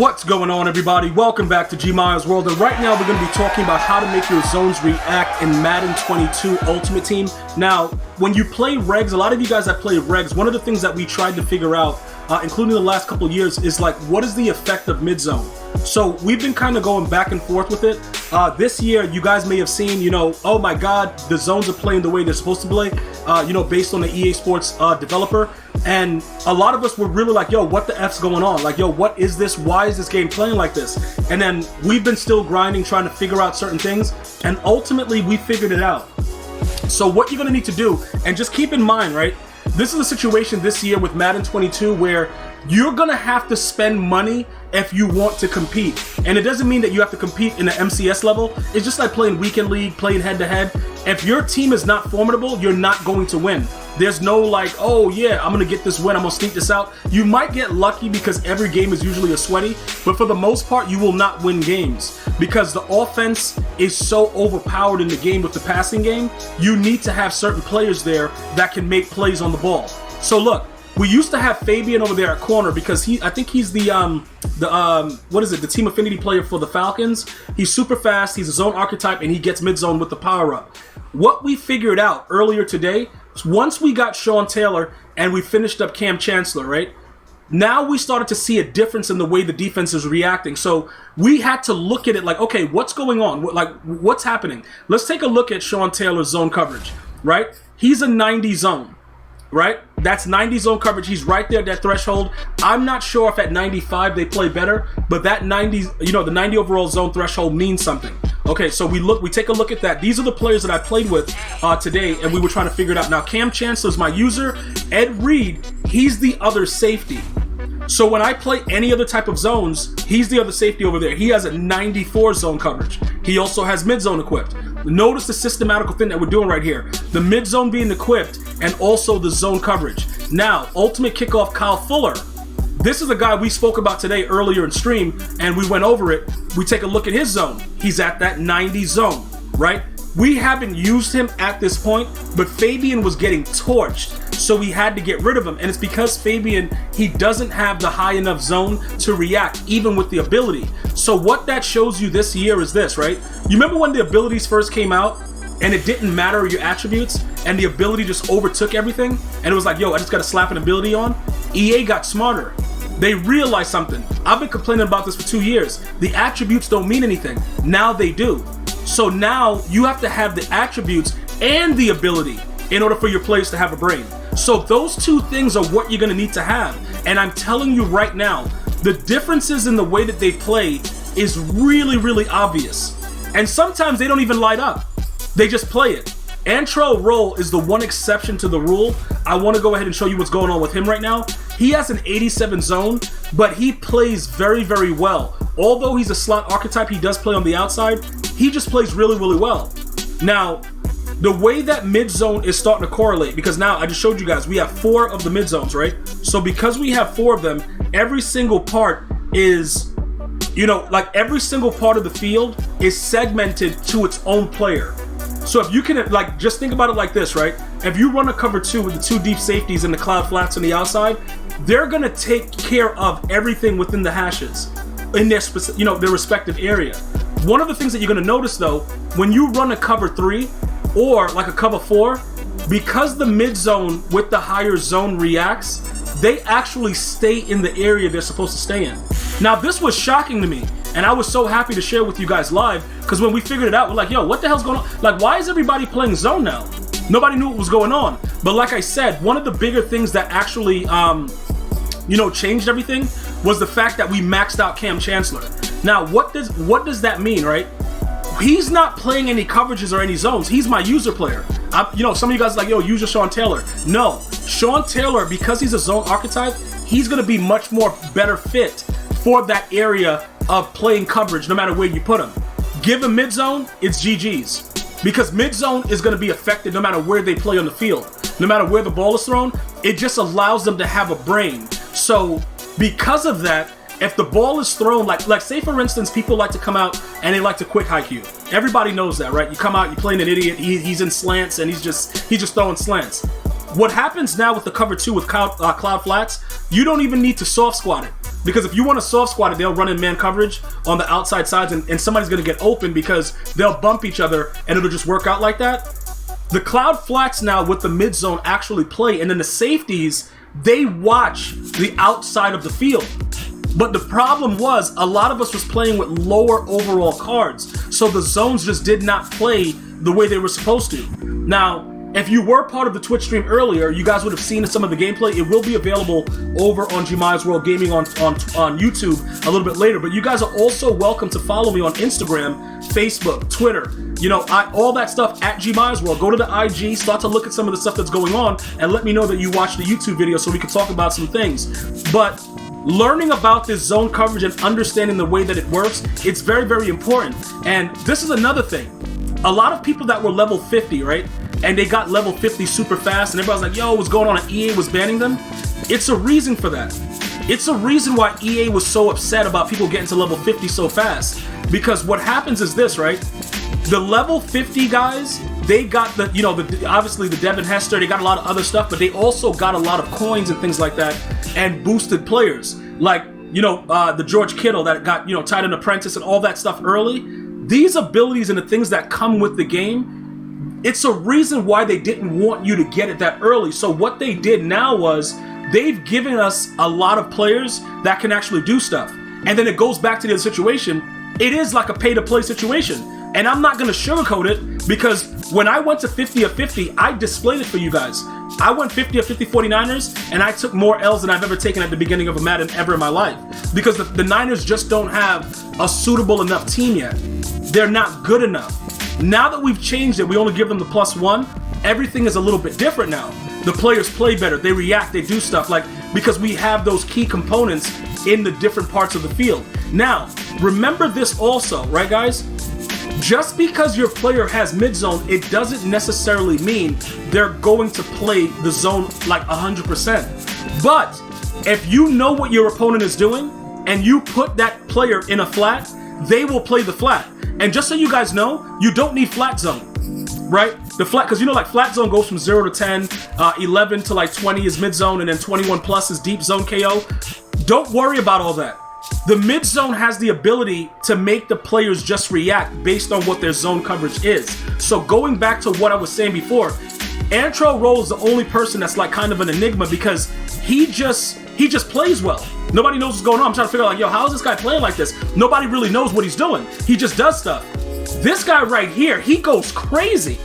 What's going on, everybody? Welcome back to GmiasWorld, and right now we're going to be talking about how to make your zones react in Madden 22 Ultimate Team. Now, when you play regs, a lot of you guys that play regs, one of the things that we tried to figure out, including the last couple of years, is like, what is the effect of mid-zone? So we've been kind of going back and forth with it. This year, you guys may have seen, oh my God, the zones are playing the way they're supposed to play, based on the EA Sports developer. And a lot of us were really like, yo, what the F's going on? Like, yo, what is this? Why is this game playing like this? And then we've been still grinding, trying to figure out certain things. And ultimately, we figured it out. So what you're going to need to do, and just keep in mind, right? This is a situation this year with Madden 22 where you're going to have to spend money if you want to compete. And it doesn't mean that you have to compete in the MCS level. It's just like playing weekend league, playing head-to-head. If your team is not formidable, you're not going to win. There's no like, oh yeah, I'm going to get this win, I'm going to sneak this out. You might get lucky because every game is usually a sweaty, but for the most part, you will not win games because the offense is so overpowered in the game with the passing game. You need to have certain players there that can make plays on the ball. So look, we used to have Fabian over there at corner because I think he's the team affinity player for the Falcons. He's super fast, he's a zone archetype, and he gets mid-zone with the power-up. What we figured out earlier today, once we got Sean Taylor and we finished up Cam Chancellor, right? Now we started to see a difference in the way the defense is reacting. So we had to look at it like, okay, what's going on? Like, what's happening? Let's take a look at Sean Taylor's zone coverage, right? He's a 90 zone, right? That's 90 zone coverage. He's right there at that threshold. I'm not sure if at 95 they play better, but that 90, the 90 overall zone threshold means something. Okay, so we take a look at that. These are the players that I played with today, and we were trying to figure it out. Now, Cam Chancellor's my user. Ed Reed, he's the other safety. So when I play any other type of zones, he's the other safety over there. He has a 94 zone coverage. He also has mid-zone equipped. Notice the systematical thing that we're doing right here. The mid-zone being equipped and also the zone coverage. Now, Ultimate Kickoff Kyle Fuller. This is a guy we spoke about today earlier in stream, and we went over it. We take a look at his zone. He's at that 90 zone, right? We haven't used him at this point, but Fabian was getting torched, so we had to get rid of him. And it's because Fabian, he doesn't have the high enough zone to react, even with the ability. So what that shows you this year is this, right? You remember when the abilities first came out, and it didn't matter your attributes, and the ability just overtook everything, and it was like, yo, I just got to slap an ability on? EA got smarter. They realized something. I've been complaining about this for 2 years. The attributes don't mean anything. Now they do. So now you have to have the attributes and the ability in order for your players to have a brain. So those two things are what you're going to need to have. And I'm telling you right now, the differences in the way that they play is really, really obvious. And sometimes they don't even light up. They just play it. Antrell Roll is the one exception to the rule. I want to go ahead and show you what's going on with him right now. He has an 87 zone, but he plays very, very well. Although he's a slot archetype, he does play on the outside. He just plays really, really well. Now, the way that mid-zone is starting to correlate, because now I just showed you guys, we have 4 of the mid-zones, right? So because we have 4 of them, every single part is, like every single part of the field is segmented to its own player. So if you can, like, just think about it like this, right? If you run a cover 2 with the 2 deep safeties and the cloud flats on the outside, they're going to take care of everything within the hashes in their their respective area. One of the things that you're going to notice, though, when you run a cover 3 or like a cover 4, because the mid zone with the higher zone reacts, they actually stay in the area they're supposed to stay in. Now, this was shocking to me, and I was so happy to share with you guys live, because when we figured it out, we're like, yo, what the hell's going on? Like, why is everybody playing zone now? Nobody knew what was going on. But like I said, one of the bigger things that actually, changed everything was the fact that we maxed out Cam Chancellor. Now, what does that mean, right? He's not playing any coverages or any zones. He's my user player. Some of you guys are like, yo, use your Sean Taylor. No, Sean Taylor, because he's a zone archetype, he's going to be much more better fit for that area of playing coverage, no matter where you put him. Give him mid-zone, it's GG's. Because mid-zone is going to be affected no matter where they play on the field. No matter where the ball is thrown, it just allows them to have a brain. So, because of that, if the ball is thrown, like say for instance, people like to come out and they like to quick hike you. Everybody knows that, right? You come out, you're playing an idiot, he's in slants, and he's just throwing slants. What happens now with the cover 2 with cloud flats, you don't even need to soft squat it. Because if you want to soft squat it, they'll run in man coverage on the outside sides, and somebody's going to get open because they'll bump each other, and it'll just work out like that. The cloud flats now with the mid zone actually play, and then the safeties, they watch the outside of the field. But the problem was, a lot of us was playing with lower overall cards, so the zones just did not play the way they were supposed to. Now, if you were part of the Twitch stream earlier, you guys would have seen some of the gameplay. It will be available over on GmiasWorld Gaming on YouTube a little bit later. But you guys are also welcome to follow me on Instagram, Facebook, Twitter. You know, all that stuff at GmiasWorld. Go to the IG, start to look at some of the stuff that's going on, and let me know that you watched the YouTube video so we can talk about some things. But learning about this zone coverage and understanding the way that it works, it's very, very important. And this is another thing. A lot of people that were level 50, right? And they got level 50 super fast, and everybody's like, yo, what's going on? And EA was banning them. It's a reason for that. It's a reason why EA was so upset about people getting to level 50 so fast. Because what happens is this, right? The level 50 guys, they got the, you know, obviously the Devin Hester, they got a lot of other stuff, but they also got a lot of coins and things like that, and boosted players. Like, you know, the George Kittle that got, you know, tied an apprentice and all that stuff early. These abilities and the things that come with the game, it's a reason why they didn't want you to get it that early. So what they did now was they've given us a lot of players that can actually do stuff. And then it goes back to the other situation. It is like a pay-to-play situation. And I'm not going to sugarcoat it, because when I went to 50 of 50, I displayed it for you guys. I went 50 of 50 49ers, and I took more L's than I've ever taken at the beginning of a Madden ever in my life. Because the Niners just don't have a suitable enough team yet. They're not good enough. Now that we've changed it, we only give them the +1. Everything is a little bit different now. The players play better. They react. They do stuff, like, because we have those key components in the different parts of the field. Now, remember this also, right, guys? Just because your player has mid-zone, it doesn't necessarily mean they're going to play the zone like 100%. But if you know what your opponent is doing and you put that player in a flat, they will play the flat. And just so you guys know, you don't need flat zone, right? The flat, because you know, like, flat zone goes from 0 to 10, 11 to like 20 is mid zone, and then 21 plus is deep zone KO. Don't worry about all that. The mid zone has the ability to make the players just react based on what their zone coverage is. So going back to what I was saying before, Antro Roll is the only person that's like kind of an enigma, because he just plays well. Nobody knows what's going on. I'm trying to figure out, like, yo, how is this guy playing like this? Nobody really knows what he's doing. He just does stuff. This guy right here, he goes crazy.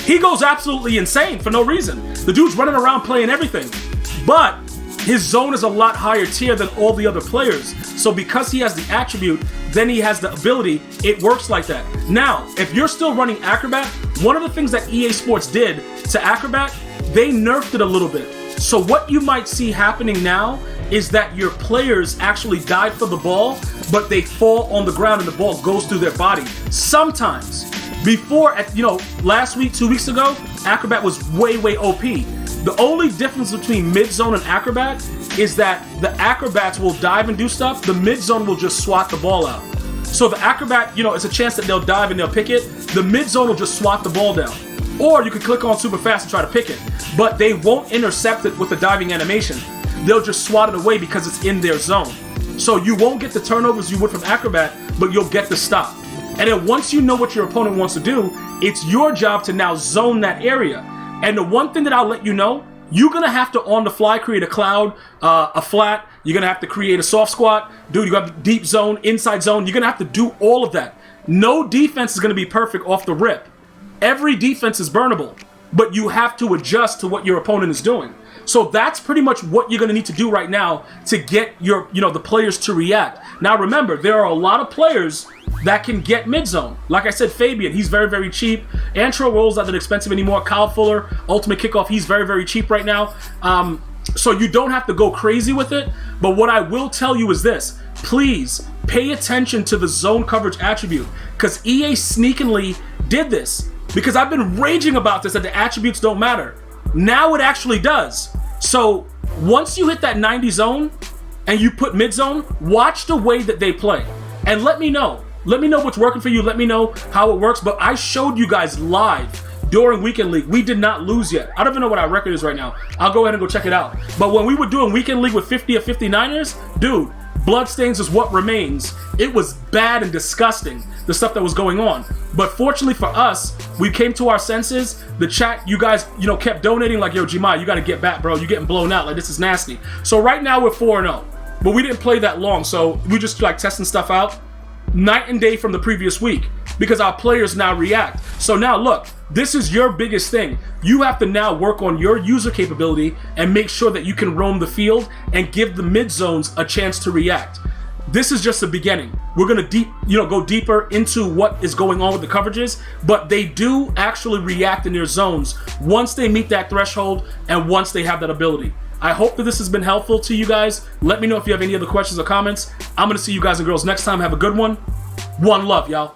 He goes absolutely insane for no reason. The dude's running around playing everything. But his zone is a lot higher tier than all the other players. So because he has the attribute, then he has the ability, it works like that. Now, if you're still running Acrobat, one of the things that EA Sports did to Acrobat, they nerfed it a little bit. So what you might see happening now is that your players actually dive for the ball, but they fall on the ground and the ball goes through their body. Sometimes. Before, you know, last week, 2 weeks ago, Acrobat was way, way OP. The only difference between mid-zone and Acrobat is that the Acrobats will dive and do stuff. The mid-zone will just swat the ball out. So the Acrobat, you know, it's a chance that they'll dive and they'll pick it. The mid-zone will just swat the ball down. Or you can click on super fast and try to pick it. But they won't intercept it with the diving animation. They'll just swat it away because it's in their zone. So you won't get the turnovers you would from Acrobat, but you'll get the stop. And then once you know what your opponent wants to do, it's your job to now zone that area. And the one thing that I'll let you know, you're going to have to on the fly create a cloud, a flat. You're going to have to create a soft squat. Dude, you got deep zone, inside zone. You're going to have to do all of that. No defense is going to be perfect off the rip. Every defense is burnable, but you have to adjust to what your opponent is doing. So that's pretty much what you're going to need to do right now to get your, you know, the players to react. Now remember, there are a lot of players that can get mid-zone. Like I said, Fabian, he's very, very cheap. Antro Roll's not that expensive anymore. Kyle Fuller, Ultimate Kickoff, he's very, very cheap right now. So you don't have to go crazy with it. But what I will tell you is this. Please pay attention to the zone coverage attribute, because EA sneakily did this. Because I've been raging about this, that the attributes don't matter. Now it actually does. So once you hit that 90 zone and you put mid zone, watch the way that they play. And let me know. Let me know what's working for you. Let me know how it works. But I showed you guys live during Weekend League. We did not lose yet. I don't even know what our record is right now. I'll go ahead and go check it out. But when we were doing Weekend League with 50 of 59ers, dude, Bloodstains is what remains. It was bad and disgusting, the stuff that was going on. But fortunately for us, we came to our senses. The chat, you guys, you know, kept donating like, yo, Gmi, you got to get back, bro. You're getting blown out. Like, this is nasty. So right now we're 4-0. But we didn't play that long, so we just like testing stuff out. Night and day from the previous week, because our players now react. So now look, this is your biggest thing. You have to now work on your user capability and make sure that you can roam the field and give the mid zones a chance to react. This is just the beginning. We're gonna go deeper into what is going on with the coverages, but they do actually react in their zones once they meet that threshold and once they have that ability. I hope that this has been helpful to you guys. Let me know if you have any other questions or comments. I'm gonna see you guys and girls next time. Have a good one. One love, y'all.